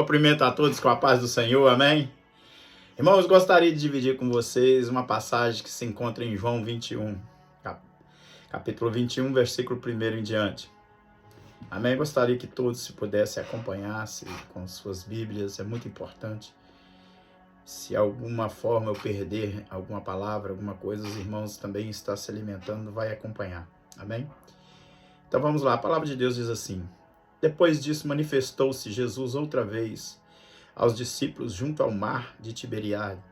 Cumprimento a todos com a paz do Senhor, amém? Irmãos, gostaria de dividir com vocês uma passagem que se encontra em João 21, capítulo 21, versículo 1 em diante. Amém? Gostaria que todos, se pudessem, acompanhassem com suas Bíblias, é muito importante. Se alguma forma eu perder alguma palavra, alguma coisa, os irmãos também estão se alimentando, vai acompanhar, amém? Então vamos lá, a palavra de Deus diz assim: depois disso manifestou-se Jesus outra vez aos discípulos junto ao mar de Tiberiade.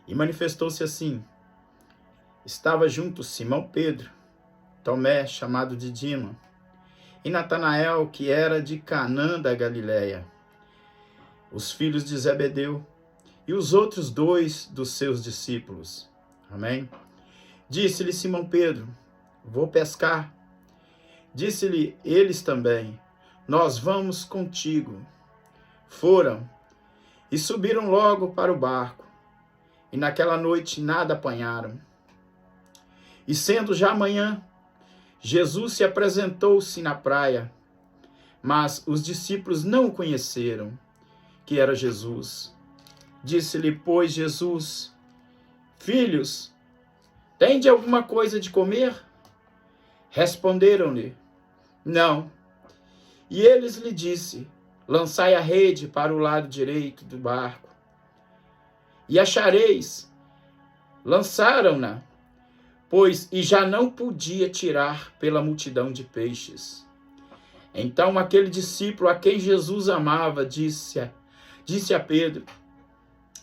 E manifestou-se assim: estava junto Simão Pedro, Tomé, chamado Dídimo, e Natanael, que era de Canaã da Galileia, os filhos de Zebedeu, e os outros dois dos seus discípulos. Amém? Disse-lhe Simão Pedro: vou pescar. Disse-lhe eles também: nós vamos contigo. Foram e subiram logo para o barco, e naquela noite nada apanharam. E sendo já manhã, Jesus se apresentou-se na praia, mas os discípulos não o conheceram, que era Jesus. Disse-lhe, pois, Jesus: filhos, tende alguma coisa de comer? Responderam-lhe: não. E eles lhe disse: lançai a rede para o lado direito do barco, e achareis. Lançaram-na, pois, e já não podia tirar pela multidão de peixes. Então aquele discípulo a quem Jesus amava disse a Pedro: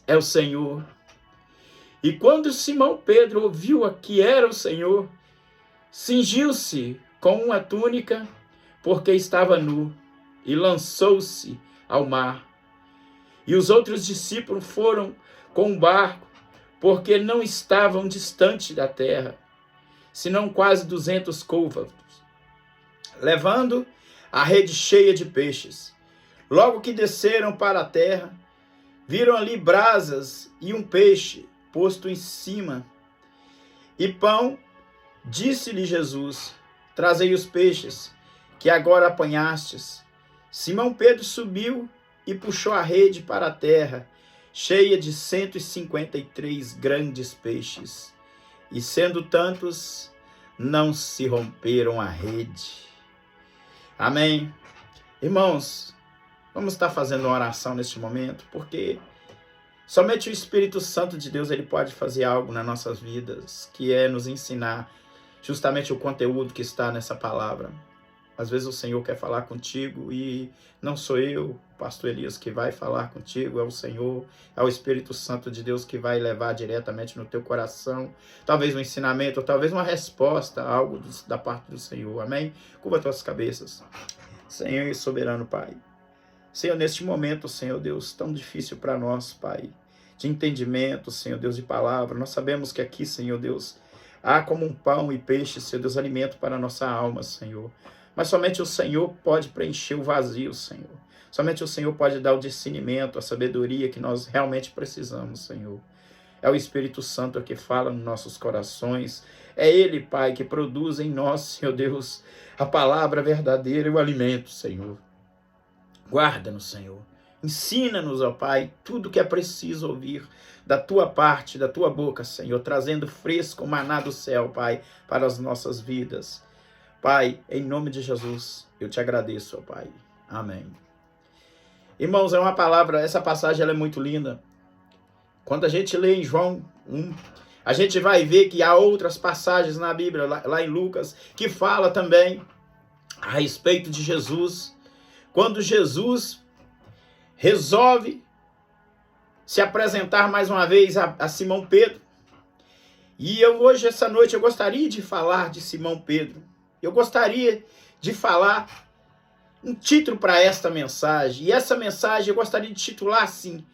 é o Senhor. E quando Simão Pedro ouviu que era o Senhor, cingiu-se com uma túnica, porque estava nu, e lançou-se ao mar. E os outros discípulos foram com o barco, porque não estavam distante da terra, senão quase 200 côvados, levando a rede cheia de peixes. Logo que desceram para a terra, viram ali brasas e um peixe posto em cima, e pão. Disse-lhe Jesus: trazei os peixes que agora apanhastes. Simão Pedro subiu e puxou a rede para a terra, cheia de 153 grandes peixes. E sendo tantos, não se romperam a rede. Amém? Irmãos, vamos estar fazendo uma oração neste momento, porque somente o Espírito Santo de Deus ele pode fazer algo nas nossas vidas, que é nos ensinar justamente o conteúdo que está nessa palavra. Às vezes o Senhor quer falar contigo e não sou eu, pastor Elias, que vai falar contigo, é o Senhor, é o Espírito Santo de Deus que vai levar diretamente no teu coração, talvez um ensinamento, ou talvez uma resposta a algo da parte do Senhor. Amém? Curva tuas cabeças. Senhor e soberano Pai, Senhor, neste momento, Senhor Deus, tão difícil para nós, Pai, de entendimento, Senhor Deus, de palavra, nós sabemos que aqui, Senhor Deus, há como um pão e peixe, Senhor Deus, alimento para a nossa alma, Senhor. Mas somente o Senhor pode preencher o vazio, Senhor. Somente o Senhor pode dar o discernimento, a sabedoria que nós realmente precisamos, Senhor. É o Espírito Santo que fala nos nossos corações. É Ele, Pai, que produz em nós, Senhor Deus, a palavra verdadeira e o alimento, Senhor. Guarda-nos, Senhor. Ensina-nos, ó Pai, tudo que é preciso ouvir da Tua parte, da Tua boca, Senhor, trazendo fresco o maná do céu, Pai, para as nossas vidas. Pai, em nome de Jesus, eu te agradeço, ó Pai. Amém. Irmãos, é uma palavra, essa passagem ela é muito linda. Quando a gente lê em João 1, a gente vai ver que há outras passagens na Bíblia, lá em Lucas, que fala também a respeito de Jesus. Quando Jesus resolve se apresentar mais uma vez a Simão Pedro. E hoje, essa noite, eu gostaria de falar de Simão Pedro. Eu gostaria de falar um título para esta mensagem. E essa mensagem eu gostaria de titular assim: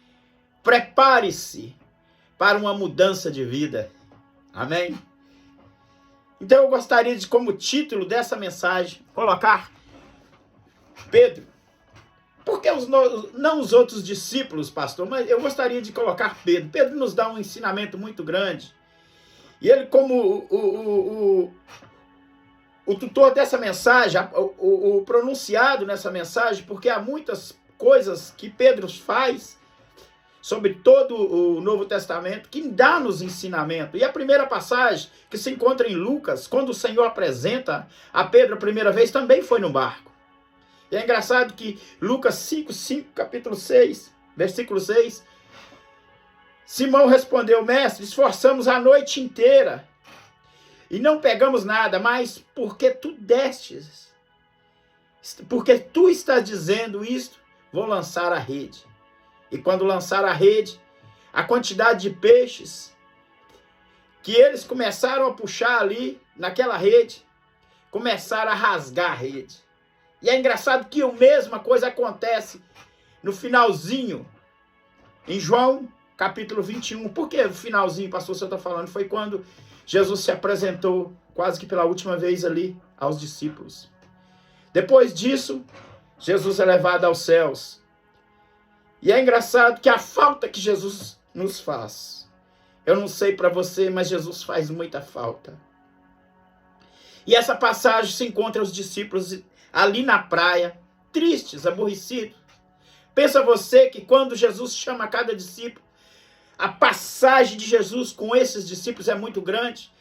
prepare-se para uma mudança de vida. Amém? Então eu gostaria de, como título dessa mensagem, colocar Pedro. Por que não os outros discípulos, pastor? Mas eu gostaria de colocar Pedro. Pedro nos dá um ensinamento muito grande. E ele, como o tutor dessa mensagem, o pronunciado nessa mensagem, porque há muitas coisas que Pedro faz sobre todo o Novo Testamento, que dá-nos ensinamento. E a primeira passagem, que se encontra em Lucas, quando o Senhor apresenta a Pedro a primeira vez, também foi no barco. E é engraçado que Lucas 5, capítulo 6, versículo 6, Simão respondeu: mestre, esforçamos a noite inteira e não pegamos nada, mas porque tu estás dizendo isto, vou lançar a rede. E quando lançaram a rede, a quantidade de peixes que eles começaram a puxar ali naquela rede, começaram a rasgar a rede. E é engraçado que a mesma coisa acontece no finalzinho, em João capítulo 21. Por que o finalzinho, pastor, você está falando? Foi quando Jesus se apresentou quase que pela última vez ali aos discípulos. Depois disso, Jesus é levado aos céus. E é engraçado que a falta que Jesus nos faz, eu não sei para você, mas Jesus faz muita falta. E essa passagem se encontra os discípulos ali na praia, tristes, aborrecidos. Pensa você que quando Jesus chama cada discípulo, a passagem de Jesus com esses discípulos é muito grande.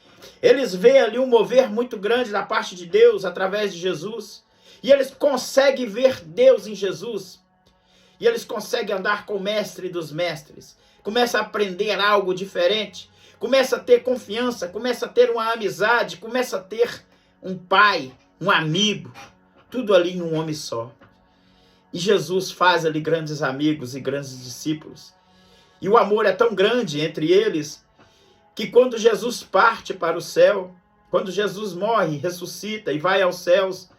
Eles veem ali um mover muito grande da parte de Deus através de Jesus. E eles conseguem ver Deus em Jesus. E eles conseguem andar com o mestre dos mestres. Começa a aprender algo diferente. Começa a ter confiança. Começa a ter uma amizade. Começa a ter um pai, um amigo. Tudo ali em um homem só. E Jesus faz ali grandes amigos e grandes discípulos. E o amor é tão grande entre eles que quando Jesus parte para o céu, quando Jesus morre, ressuscita e vai aos céus,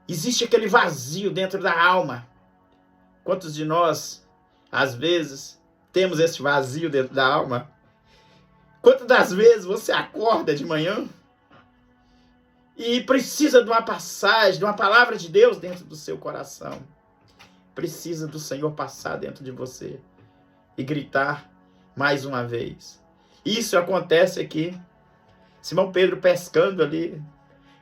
existe aquele vazio dentro da alma. Quantos de nós, às vezes, temos esse vazio dentro da alma? Quantas das vezes você acorda de manhã e precisa de uma passagem, de uma palavra de Deus dentro do seu coração? Precisa do Senhor passar dentro de você e gritar mais uma vez. Isso acontece aqui. Simão Pedro pescando ali.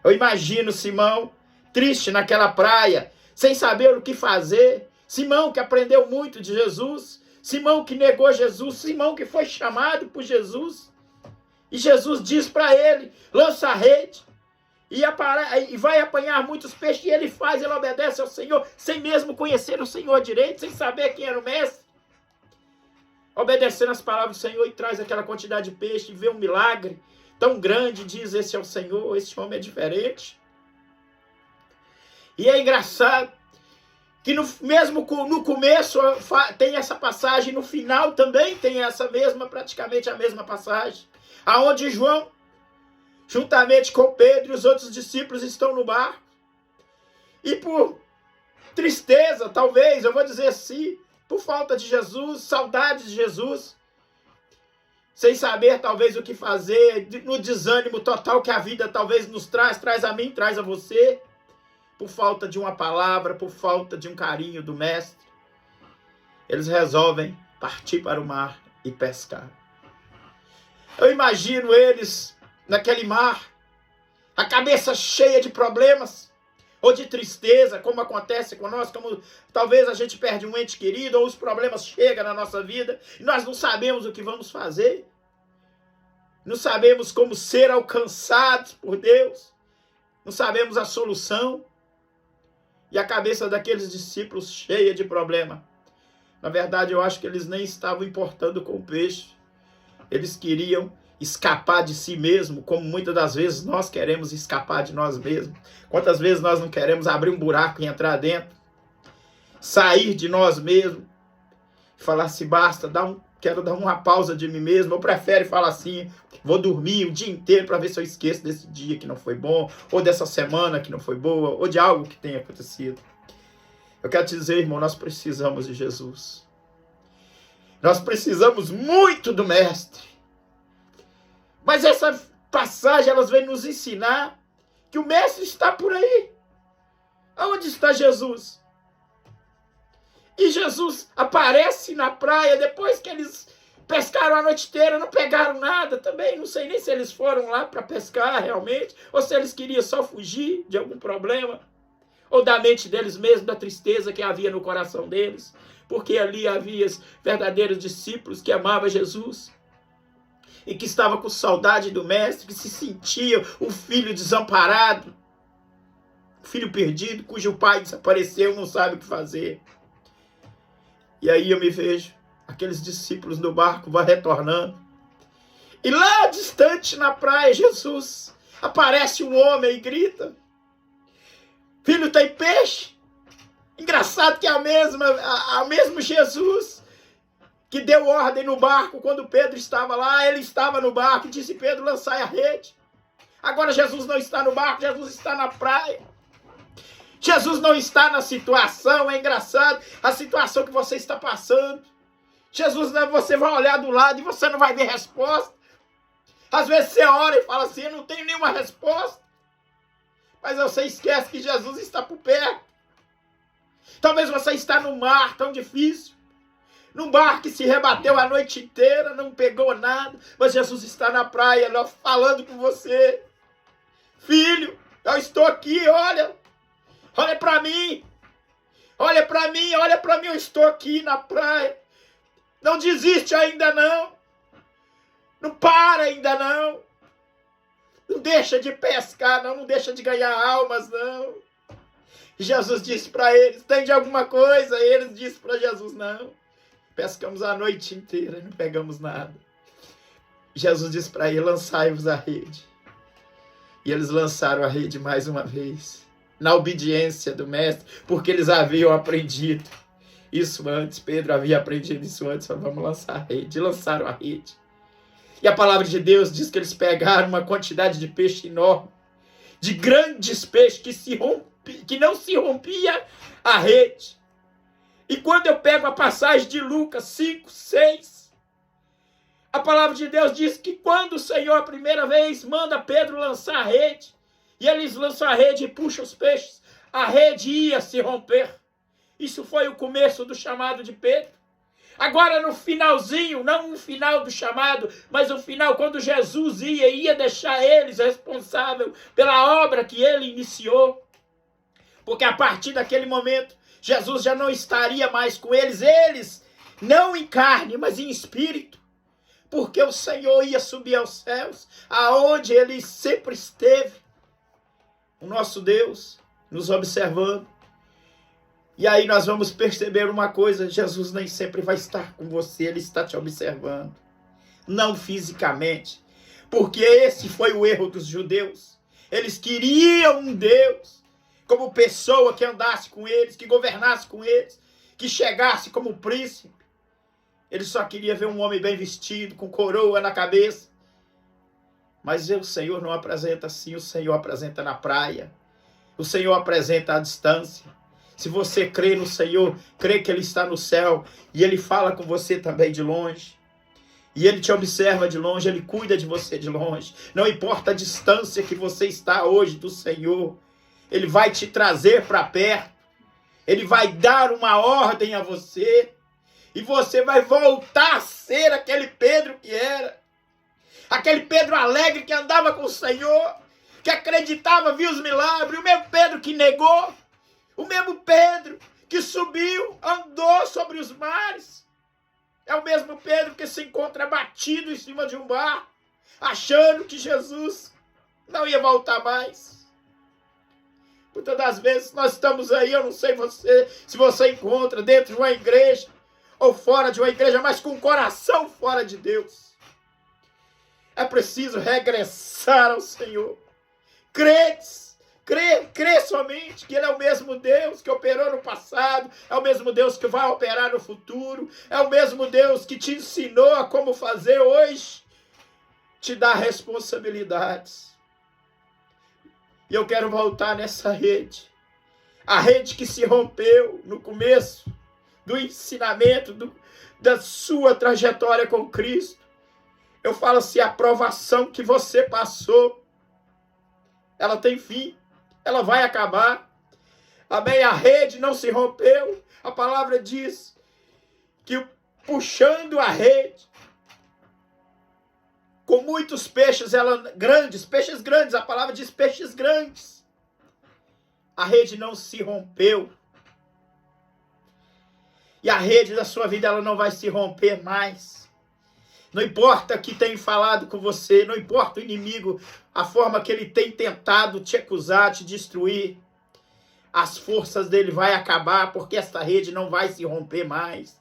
Eu imagino Simão triste naquela praia, sem saber o que fazer. Simão que aprendeu muito de Jesus. Simão que negou Jesus. Simão que foi chamado por Jesus. E Jesus diz para ele: lança a rede. E vai apanhar muitos peixes. E ele obedece ao Senhor, sem mesmo conhecer o Senhor direito, sem saber quem era o mestre. Obedecendo as palavras do Senhor e traz aquela quantidade de peixe e vê um milagre tão grande, diz: esse é o Senhor, esse homem é diferente. E é engraçado que mesmo no começo tem essa passagem, no final também tem praticamente a mesma passagem, aonde João, juntamente com Pedro e os outros discípulos, estão no barco. E por tristeza, talvez, eu vou dizer assim, por falta de Jesus, saudade de Jesus, sem saber talvez o que fazer, no desânimo total que a vida talvez nos traz a mim, traz a você, por falta de uma palavra, por falta de um carinho do mestre, eles resolvem partir para o mar e pescar. Eu imagino eles naquele mar, a cabeça cheia de problemas, ou de tristeza, como acontece conosco, como talvez a gente perde um ente querido, ou os problemas chegam na nossa vida, e nós não sabemos o que vamos fazer, não sabemos como ser alcançados por Deus, não sabemos a solução, e a cabeça daqueles discípulos cheia de problema. Na verdade, eu acho que eles nem estavam importando com o peixe, eles queriam escapar de si mesmo, como muitas das vezes nós queremos escapar de nós mesmos. Quantas vezes nós não queremos abrir um buraco e entrar dentro, sair de nós mesmos, falar se basta, quero dar uma pausa de mim mesmo, ou prefere falar assim: vou dormir o dia inteiro para ver se eu esqueço desse dia que não foi bom, ou dessa semana que não foi boa, ou de algo que tenha acontecido. Eu quero te dizer, irmão, nós precisamos de Jesus. Nós precisamos muito do Mestre. Mas essa passagem, elas vem nos ensinar que o Mestre está por aí. Aonde está Jesus? E Jesus aparece na praia depois que eles pescaram a noite inteira, não pegaram nada também. Não sei nem se eles foram lá para pescar realmente, ou se eles queriam só fugir de algum problema, ou da mente deles mesmos, da tristeza que havia no coração deles, porque ali havia verdadeiros discípulos que amavam Jesus e que estavam com saudade do mestre, que se sentiam o filho desamparado, o filho perdido, cujo pai desapareceu, não sabe o que fazer. E aí eu me vejo, aqueles discípulos no barco vão retornando, e lá distante na praia, Jesus, aparece um homem e grita: filho, tem peixe? Engraçado que é o mesmo Jesus que deu ordem no barco quando Pedro estava lá, ele estava no barco e disse: Pedro, lançai a rede. Agora Jesus não está no barco, Jesus está na praia. Jesus não está na situação, é engraçado, a situação que você está passando. Jesus, você vai olhar do lado e você não vai ver resposta. Às vezes você ora e fala assim: eu não tenho nenhuma resposta. Mas você esquece que Jesus está por perto. Talvez você está num mar tão difícil, num bar que se rebateu a noite inteira, não pegou nada, mas Jesus está na praia, falando com você: filho, eu estou aqui, olha para mim, olha para mim, eu estou aqui na praia. Não desiste ainda não, não para ainda não, não deixa de pescar não deixa de ganhar almas não. E Jesus disse para eles: tem de alguma coisa? E eles disseram para Jesus: não, pescamos a noite inteira e não pegamos nada. Jesus disse para eles: lançai-vos a rede. E eles lançaram a rede mais uma vez, na obediência do mestre, porque eles haviam aprendido isso antes. Pedro havia aprendido isso antes. Vamos lançar a rede. E lançaram a rede. E a palavra de Deus diz que eles pegaram uma quantidade de peixe enorme, de grandes peixes que não se rompia a rede. E quando eu pego a passagem de Lucas 5, 6, a palavra de Deus diz que quando o Senhor a primeira vez manda Pedro lançar a rede, e eles lançam a rede e puxam os peixes, a rede ia se romper. Isso foi o começo do chamado de Pedro. Agora no finalzinho, não no final do chamado, mas no final, quando Jesus ia deixar eles responsáveis pela obra que ele iniciou. Porque a partir daquele momento, Jesus já não estaria mais com eles não em carne, mas em espírito. Porque o Senhor ia subir aos céus, aonde ele sempre esteve. O nosso Deus nos observando. E aí nós vamos perceber uma coisa: Jesus nem sempre vai estar com você, ele está te observando. Não fisicamente. Porque esse foi o erro dos judeus. Eles queriam um Deus como pessoa que andasse com eles, que governasse com eles, que chegasse como príncipe. Eles só queriam ver um homem bem vestido, com coroa na cabeça. Mas o Senhor não apresenta assim, o Senhor apresenta na praia. O Senhor apresenta à distância. Se você crê no Senhor, crê que Ele está no céu, e Ele fala com você também de longe. E Ele te observa de longe, Ele cuida de você de longe. Não importa a distância que você está hoje do Senhor, Ele vai te trazer para perto. Ele vai dar uma ordem a você, e você vai voltar a ser aquele Pedro que era. Aquele Pedro alegre que andava com o Senhor, que acreditava, via os milagres. O mesmo Pedro que negou. O mesmo Pedro que subiu, andou sobre os mares. É o mesmo Pedro que se encontra batido em cima de um barco, achando que Jesus não ia voltar mais. Muitas das vezes nós estamos aí, eu não sei se você encontra dentro de uma igreja ou fora de uma igreja, mas com o coração fora de Deus. É preciso regressar ao Senhor. Crê somente que Ele é o mesmo Deus que operou no passado, é o mesmo Deus que vai operar no futuro, é o mesmo Deus que te ensinou a como fazer hoje, te dá responsabilidades. E eu quero voltar nessa rede, a rede que se rompeu no começo do ensinamento, da sua trajetória com Cristo. Eu falo assim: a provação que você passou, ela tem fim. Ela vai acabar. Amém? A rede não se rompeu. A palavra diz que puxando a rede, com muitos peixes, peixes grandes, a palavra diz peixes grandes. a rede não se rompeu. E a rede da sua vida, ela não vai se romper mais. Não importa o que tem falado com você, não importa o inimigo, a forma que ele tem tentado te acusar, te destruir, as forças dele vai acabar, porque esta rede não vai se romper mais.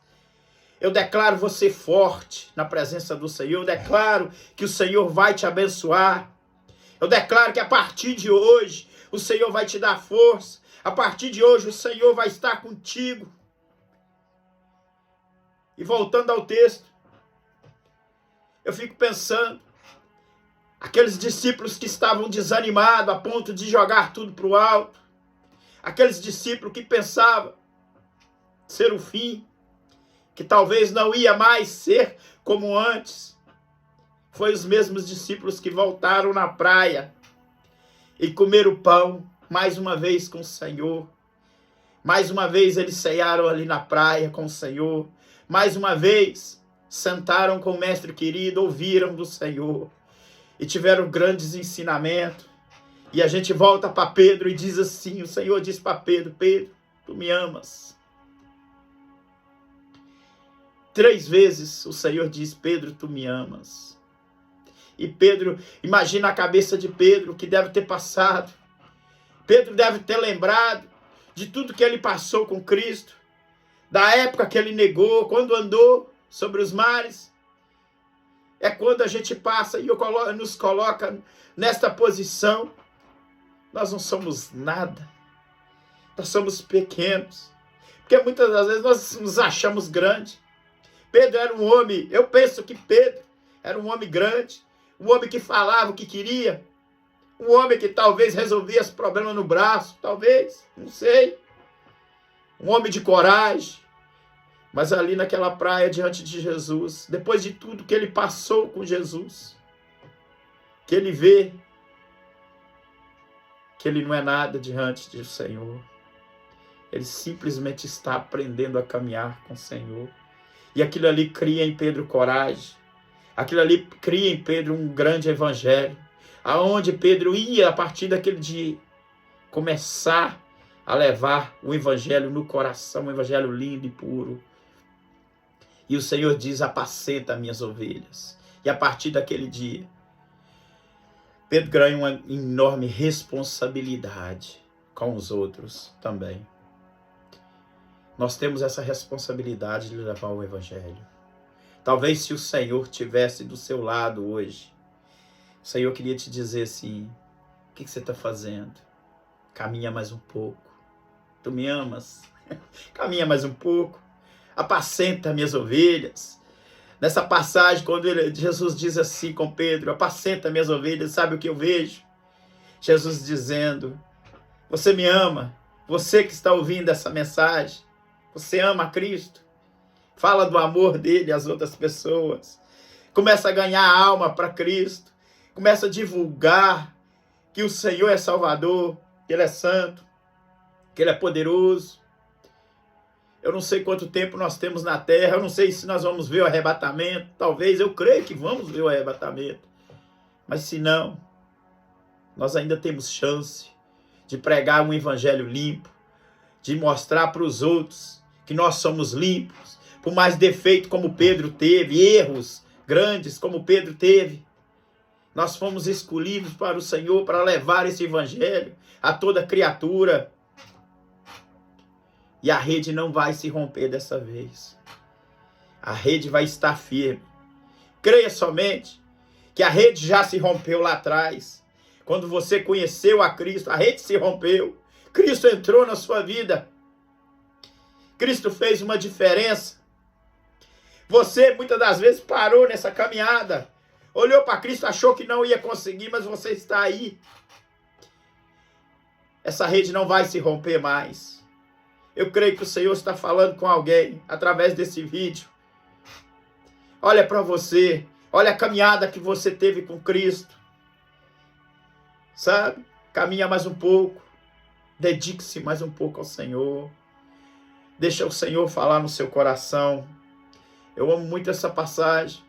Eu declaro você forte na presença do Senhor, eu declaro que o Senhor vai te abençoar. Eu declaro que a partir de hoje, o Senhor vai te dar força. A partir de hoje, o Senhor vai estar contigo. E voltando ao texto, eu fico pensando, aqueles discípulos que estavam desanimados a ponto de jogar tudo para o alto, aqueles discípulos que pensavam ser o fim, que talvez não ia mais ser como antes, foi os mesmos discípulos que voltaram na praia e comeram pão mais uma vez com o Senhor. Mais uma vez eles cearam ali na praia com o Senhor. Mais uma vez sentaram com o mestre querido, ouviram do Senhor e tiveram grandes ensinamentos. E a gente volta para Pedro e diz assim, o Senhor diz para Pedro, Pedro, tu me amas. 3 vezes o Senhor diz, Pedro, tu me amas. E Pedro, imagina a cabeça de Pedro, que deve ter passado. Pedro deve ter lembrado de tudo que ele passou com Cristo, da época que ele negou, quando andou sobre os mares. É quando a gente passa e nos coloca nesta posição. Nós não somos nada. Nós somos pequenos. Porque muitas das vezes nós nos achamos grandes. Pedro era um homem, eu penso que Pedro era um homem grande, um homem que falava o que queria, um homem que talvez resolvia os problemas no braço, talvez, não sei. Um homem de coragem. Mas ali naquela praia diante de Jesus, depois de tudo que ele passou com Jesus, que ele vê que ele não é nada diante do Senhor. Ele simplesmente está aprendendo a caminhar com o Senhor. E aquilo ali cria em Pedro coragem. Aquilo ali cria em Pedro um grande evangelho. Aonde Pedro ia, a partir daquele dia, começar a levar o evangelho no coração, um evangelho lindo e puro. E o Senhor diz, apacenta minhas ovelhas. E a partir daquele dia, Pedro ganha uma enorme responsabilidade com os outros também. Nós temos essa responsabilidade de levar o evangelho. Talvez se o Senhor estivesse do seu lado hoje, o Senhor queria te dizer assim, o que você está fazendo? Caminha mais um pouco. Tu me amas? Caminha mais um pouco. Apacenta minhas ovelhas. Nessa passagem, quando Jesus diz assim com Pedro, apacenta minhas ovelhas, sabe o que eu vejo? Jesus dizendo, você me ama? Você que está ouvindo essa mensagem, você ama Cristo? Fala do amor dele às outras pessoas. Começa a ganhar alma para Cristo. Começa a divulgar que o Senhor é Salvador, que Ele é santo, que Ele é poderoso. Eu não sei quanto tempo nós temos na terra, eu não sei se nós vamos ver o arrebatamento, talvez, eu creio que vamos ver o arrebatamento. Mas se não, nós ainda temos chance de pregar um evangelho limpo, de mostrar para os outros que nós somos limpos, por mais defeito como Pedro teve, erros grandes como Pedro teve. Nós fomos escolhidos para o Senhor para levar esse evangelho a toda criatura. E a rede não vai se romper dessa vez. A rede vai estar firme. Creia somente que a rede já se rompeu lá atrás. Quando você conheceu a Cristo, a rede se rompeu. Cristo entrou na sua vida. Cristo fez uma diferença. Você muitas das vezes parou nessa caminhada. Olhou para Cristo, achou que não ia conseguir, mas você está aí. Essa rede não vai se romper mais. Eu creio que o Senhor está falando com alguém através desse vídeo. Olha para você. Olha a caminhada que você teve com Cristo. Sabe? Caminha mais um pouco. Dedique-se mais um pouco ao Senhor. Deixa o Senhor falar no seu coração. Eu amo muito essa passagem.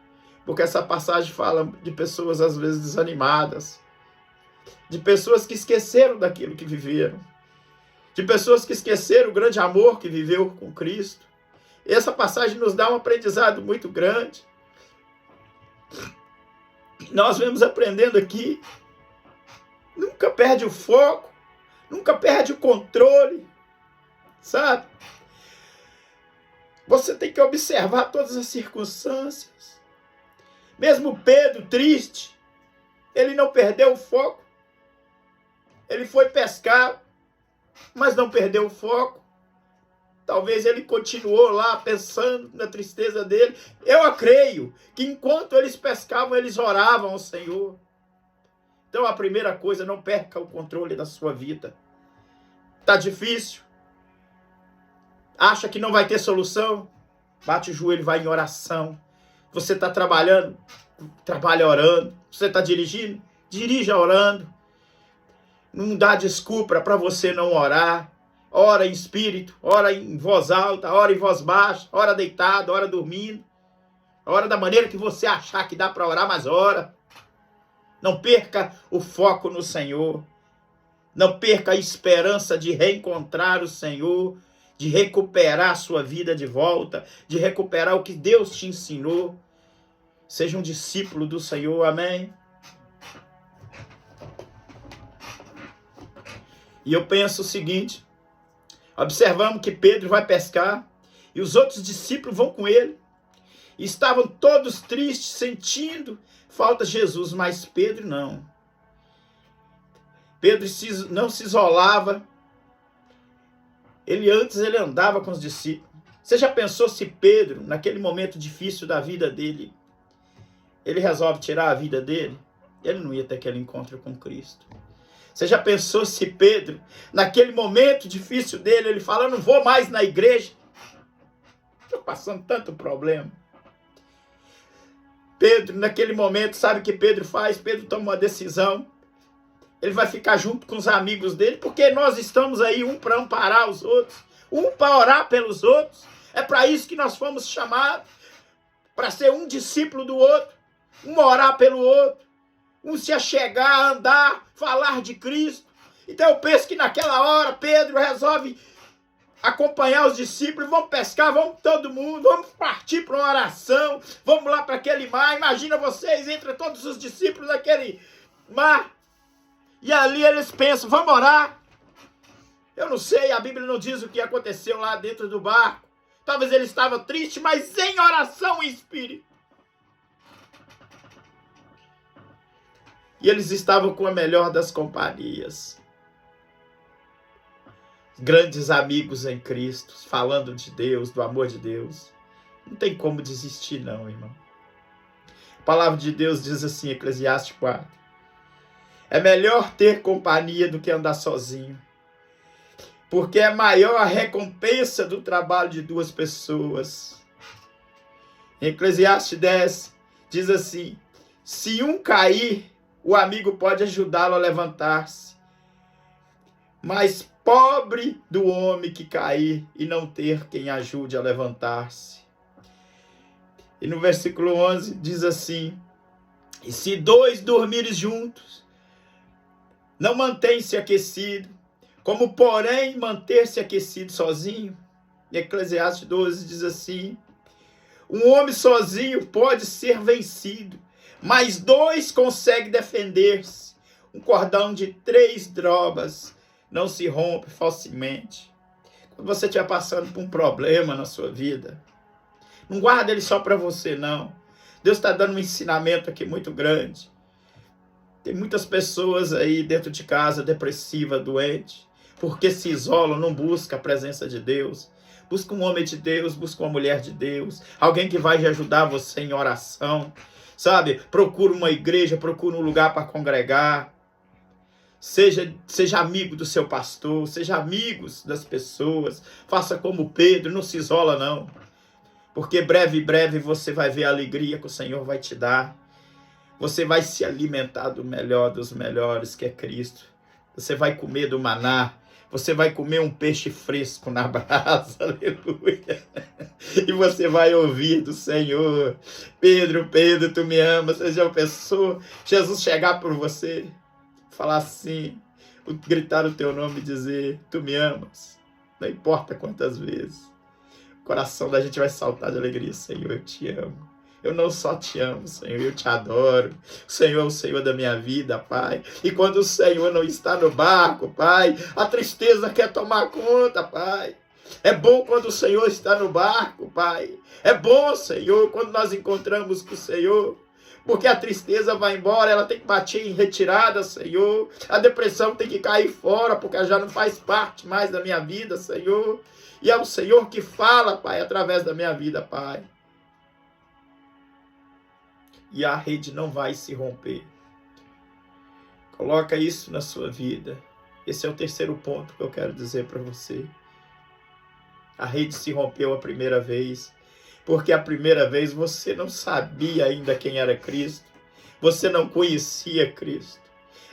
Porque essa passagem fala de pessoas às vezes desanimadas. De pessoas que esqueceram daquilo que viveram. de pessoas que esqueceram o grande amor que viveu com Cristo. Essa passagem nos dá um aprendizado muito grande. Nós vemos aprendendo aqui, nunca perde o foco, nunca perde o controle, sabe? Você tem que observar todas as circunstâncias. Mesmo Pedro, triste, ele não perdeu o foco. Ele foi pescar, mas não perdeu o foco. Talvez ele continuou lá pensando na tristeza dele. Eu creio que enquanto eles pescavam, eles oravam ao Senhor. Então a primeira coisa, não perca o controle da sua vida. Tá difícil? Acha que não vai ter solução? Bate o joelho e vai em oração. Você está trabalhando? Trabalha orando. Você está dirigindo? Dirija orando. Não dá desculpa para você não orar. Ora em espírito, ora em voz alta, ora em voz baixa, ora deitado, ora dormindo. Ora da maneira que você achar que dá para orar, mas ora. Não perca o foco no Senhor. Não perca a esperança de reencontrar o Senhor, de recuperar a sua vida de volta, de recuperar o que Deus te ensinou. Seja um discípulo do Senhor, amém? E eu penso o seguinte, observamos que Pedro vai pescar e os outros discípulos vão com ele. E estavam todos tristes, sentindo falta de Jesus, mas Pedro não. Pedro não se isolava. Ele andava com os discípulos. Você já pensou se Pedro, naquele momento difícil da vida dele, ele resolve tirar a vida dele? Ele não ia ter aquele encontro com Cristo. Você já pensou se Pedro, naquele momento difícil dele, ele fala, eu não vou mais na igreja? Estou passando tanto problema. Pedro, naquele momento, sabe o que Pedro faz? Pedro toma uma decisão. Ele vai ficar junto com os amigos dele, porque nós estamos aí, um para amparar os outros, um para orar pelos outros. É para isso que nós fomos chamados, para ser um discípulo do outro, um orar pelo outro, um se achegar, andar, falar de Cristo. Então eu penso que naquela hora Pedro resolve acompanhar os discípulos, vamos pescar, vamos todo mundo, vamos partir para uma oração, vamos lá para aquele mar. Imagina vocês, entre todos os discípulos naquele mar, e ali eles pensam, vamos orar. Eu não sei, a Bíblia não diz o que aconteceu lá dentro do barco. Talvez ele estava triste, mas em oração em espírito. E eles estavam com a melhor das companhias. Grandes amigos em Cristo, falando de Deus, do amor de Deus. Não tem como desistir não, irmão. A palavra de Deus diz assim, Eclesiastes 4. É melhor ter companhia do que andar sozinho. Porque é maior a recompensa do trabalho de duas pessoas. Em Eclesiastes 10 diz assim, se um cair, o amigo pode ajudá-lo a levantar-se. Mas pobre do homem que cair e não ter quem ajude a levantar-se. E no versículo 11 diz assim, e se dois dormirem juntos, não mantém-se aquecido, como porém manter-se aquecido sozinho. E Eclesiastes 12 diz assim, um homem sozinho pode ser vencido, mas dois conseguem defender-se. Um cordão de 3 dobras não se rompe facilmente. Quando você estiver passando por um problema na sua vida, não guarda ele só para você, não. Deus está dando um ensinamento aqui muito grande. Tem muitas pessoas aí dentro de casa depressiva, doente, porque se isolam, não busca a presença de Deus. Busca um homem de Deus, busca uma mulher de Deus, alguém que vai ajudar você em oração, sabe? Procura uma igreja, procura um lugar para congregar. Seja amigo do seu pastor, seja amigos das pessoas. Faça como Pedro, não se isola não. Porque breve você vai ver a alegria que o Senhor vai te dar. Você vai se alimentar do melhor dos melhores, que é Cristo. Você vai comer do maná. Você vai comer um peixe fresco na brasa, aleluia. E você vai ouvir do Senhor. Pedro, tu me amas. Você já pensou Jesus chegar por você? Falar assim, gritar o teu nome e dizer, tu me amas. Não importa quantas vezes. O coração da gente vai saltar de alegria. Senhor, eu te amo. Eu não só te amo, Senhor, eu te adoro. O Senhor é o Senhor da minha vida, Pai. E quando o Senhor não está no barco, Pai, a tristeza quer tomar conta, Pai. É bom quando o Senhor está no barco, Pai. É bom, Senhor, quando nós encontramos com o Senhor. Porque a tristeza vai embora, ela tem que bater em retirada, Senhor. A depressão tem que cair fora, porque ela já não faz parte mais da minha vida, Senhor. E é o Senhor que fala, Pai, através da minha vida, Pai. E a rede não vai se romper. Coloca isso na sua vida. Esse é o terceiro ponto que eu quero dizer para você. A rede se rompeu a primeira vez, porque a primeira vez você não sabia ainda quem era Cristo. Você não conhecia Cristo.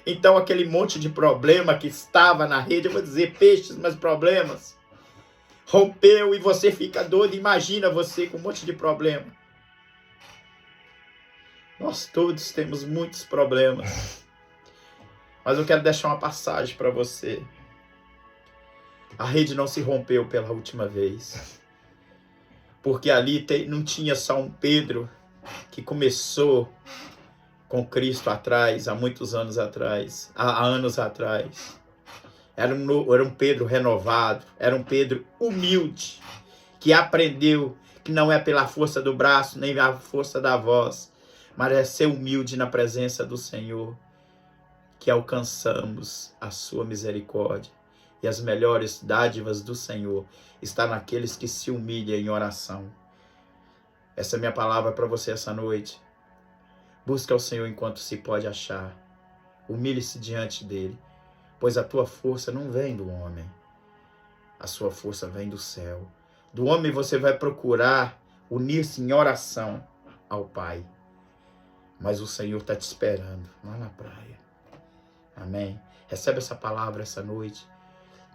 Então aquele monte de problema que estava na rede, eu vou dizer peixes, mas problemas, rompeu e você fica doido. Imagina você com um monte de problema. Nós todos temos muitos problemas. Mas eu quero deixar uma passagem para você. A rede não se rompeu pela última vez. Porque ali não tinha só um Pedro que começou com Cristo atrás, há muitos anos atrás, há anos atrás. Era um Pedro renovado, era um Pedro humilde, que aprendeu que não é pela força do braço, nem a força da voz, mas é ser humilde na presença do Senhor, que alcançamos a sua misericórdia. E as melhores dádivas do Senhor estão naqueles que se humilham em oração. Essa é a minha palavra para você essa noite. Busca o Senhor enquanto se pode achar. Humilhe-se diante dele, pois a tua força não vem do homem. A sua força vem do céu. Do homem você vai procurar unir-se em oração ao Pai. Mas o Senhor está te esperando lá na praia. Amém? Recebe essa palavra essa noite.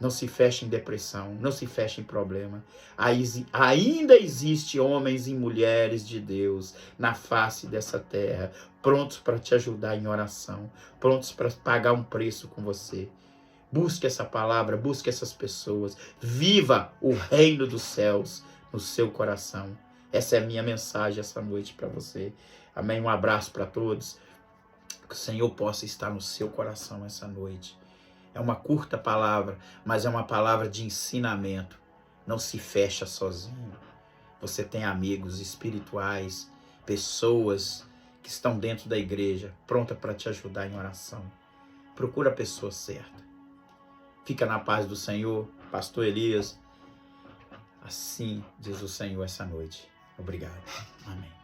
Não se feche em depressão, não se feche em problema. Ainda existe homens e mulheres de Deus na face dessa terra, prontos para te ajudar em oração, prontos para pagar um preço com você. Busque essa palavra, busque essas pessoas. Viva o reino dos céus no seu coração. Essa é a minha mensagem essa noite para você. Amém? Um abraço para todos. Que o Senhor possa estar no seu coração essa noite. É uma curta palavra, mas é uma palavra de ensinamento. Não se fecha sozinho. Você tem amigos espirituais, pessoas que estão dentro da igreja, pronta para te ajudar em oração. Procura a pessoa certa. Fica na paz do Senhor, Pastor Elias. Assim diz o Senhor essa noite. Obrigado. Amém.